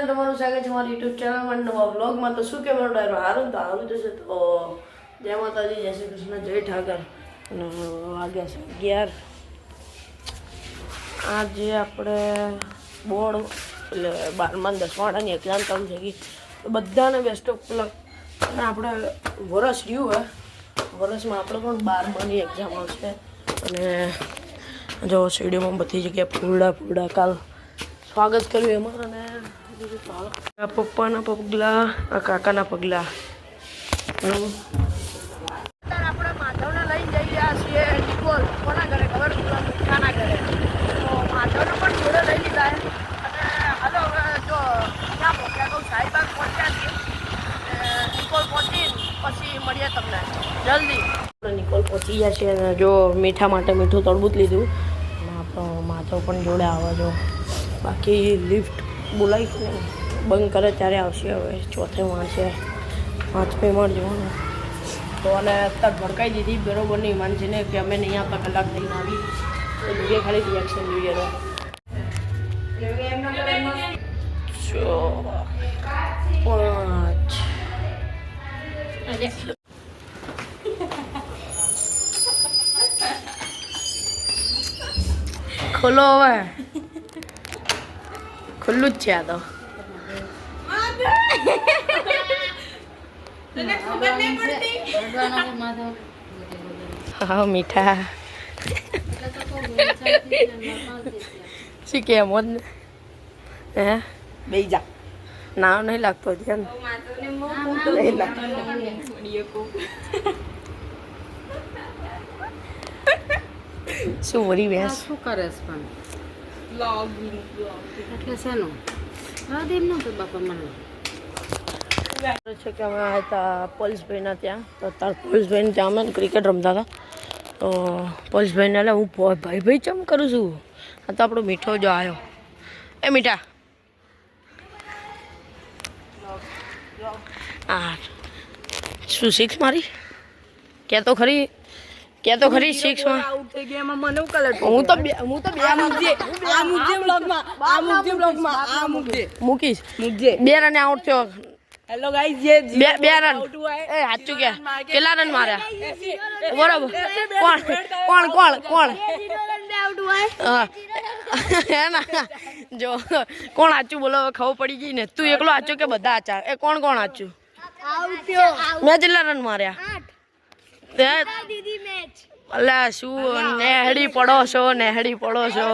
બધાને તમારું સ્વાગત છે મારી યુટ્યુબ ચેનલમાં નવા વ્લોગમાં. તો શું કહેવાનું ડાયરો હારું તો હારું જશે. તો જય માતાજી, જય શ્રી કૃષ્ણ, જય ઠાકર. અને વાગ્યા છે 11. આજે આપણે બોર્ડ એટલે 12મા 10માની એક્ઝામ ચાલુ થઈ ગઈ. તો બધાને બેસ્ટ ઓફ લક. અને આપણે વરસ રહ્યું હે, વરસમાં આપણે પણ 12માની એક્ઝામ આવશે. અને જો સ્ટેડિયમમાં બધી જગ્યાએ ફૂલડા કાલ સ્વાગત કર્યું એમાં. અને આ પપ્પાના પગલા, આ કાકાના પગલા. આપણે માધવને લઈને જઈ રહ્યા છીએ નિકોલ. કોના ઘરે ખબર? મીઠાના ઘરે. તો માધવને પણ જોડે લઈ લીધા. અને હાલો હવે જો ક્યાં પહોંચ્યા કહું, શાહીબાગ પહોંચ્યા છીએ. નિકોલ પહોંચી પછી મળીએ તમને જલ્દી. આપણે નિકોલ પહોંચી ગયા છીએ. અને જો મીઠા માટે મીઠું તરબૂચ લીધું. અને આપણો માધવ પણ જોડે આવે. જો બાકી લિફ્ટ બોલાવી બંધ કરે ત્યારે આવશે. હવે ચોથે માળ છે, 5મી માળ જોવાનું. તો અને અત્યારે ભડકાઈ દીધી બરોબર નહીં માનશે ને કે અમે નહીં આવતા, કલાક થઈને આવી. તો જોઈએ ખાલી રિએક્શન જોઈએ. તો 5 ખોલો હવે, ખુલ્લું જ છે આ તો. હા મીઠા શીખે એમ જ ને. હે બે જા નાવ નહીં લાગતો ધ્યાન. શું વરી બેસ શું કરે છે? પણ એટલે શેનું રાધેમ નતું બાપા મને છે કે અમે આવ્યા હતા પલ્સભાઈના ત્યાં. તો અત્યારે પલ્સભાઈને ત્યાં અમે ક્રિકેટ રમતા હતા. તો પલ્સભાઈને એટલે હું ભાઈ ચમ કરું છું. આ તો આપણો મીઠો જો આવ્યો. એ મીઠા હા શું 6 મારી? કે તો ખરી 6માં આઉટ થઈ ગયા. એમાં મને કલર હું તો બે મૂકીશ. 2 રને આઉટ થયો. હેલો ગાઈસ, જે 2 રન એ સાચું કે કેટલા રન માર્યા? બરોબર. કોણ હે ના જો કોણ સાચું બોલો ખબર પડી ગઈ ને. તું એકલો સાચો કે બધા સાચા? એ કોણ સાચું? મેં કેટલા રન માર્યા? અલ્યા શું નેહડી પડો છો?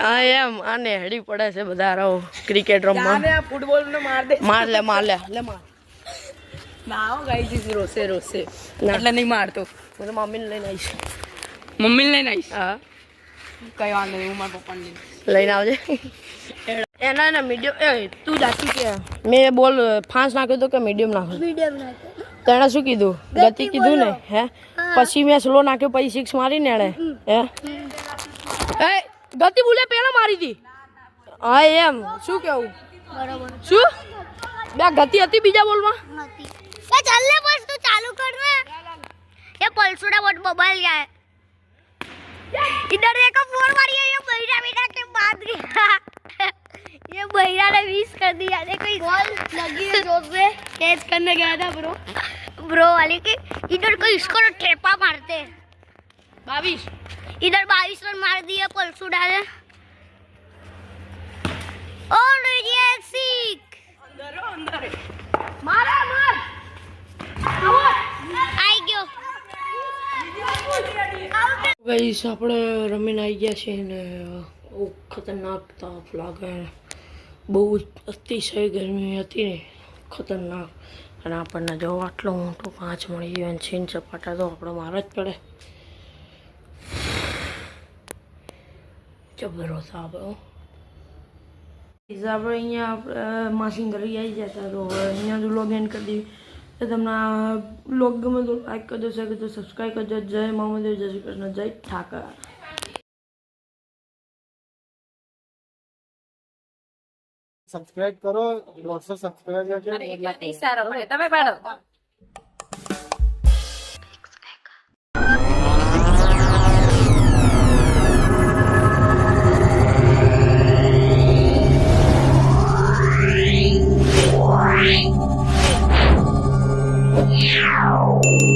હા એમ આ નેહડી પડે છે બધા રહો ક્રિકેટ રમવા. ફૂટબોલ માર લે ના ગાઈસ રોસે એટલે નહીં મારતો. હું મમ્મીને લઈને આવીશ. હા કઈ વાંધો નહીં, હું મારા પપ્પાને લઈને આવજે. એના ને મીડિયમ તું જાતી કે મેં બોલ ફાંસ નાખ્યો તો કે મીડિયમ નાખ્યો? તો એણે શું કીધું? ગતિ કીધું ને. હે પછી મેં સ્લો નાખ્યો પછી 6 મારી ને એણે. હે ગતિ બોલે પેલા મારી હતી. હા એમ શું કેવું? બરાબર. શું બે ગતિ હતી બીજા બોલમાં? ચાલે બસ તું ચાલુ કર ને. ये पल्सुड़ा बहुत बबल गया है. इधर देखो 4 मारी है. ये बहिरा बेटा के बाद गया. ये बहिरा ने 20 कर दिया. देखो बॉल लगी है जोर से. कैच करने गया था ब्रो वाले के. इधर को इसको ट्रेपा मारते 22. इधर 22 रन मार दिया पल्सुड़ा ने. और ये सीख अंदर मारा आई गयो. ગાઈસ આપણે રમીને આવી ગયા છીએ ને બહુ ખતરનાક તાપ લાગે. બહુ અતિશય ગરમી હતી ને, ખતરનાક. અને આપણને જો આટલો મોટો 5 મળી ગયો અને છીન ચપાટા તો આપણે મારવા જ પડે. જબરો તાપ. આપણે અહીંયા આપણે માસી ઘરે આવી જતા. તો અહીંયા જ વ્લોગ એન્ડ કરી દીધી. તો તમને આ વ્લોગ ગમે તો લાઈક કરજો, શેર કરજો, સબસ્ક્રાઈબ કરજો. જય મહાદેવ, જય શ્રી કૃષ્ણ, જય ઠાકર. સબસ્ક્રાઇબ કરો 200 સબસ્ક્રાઇબર છે. તમે પાડો. છે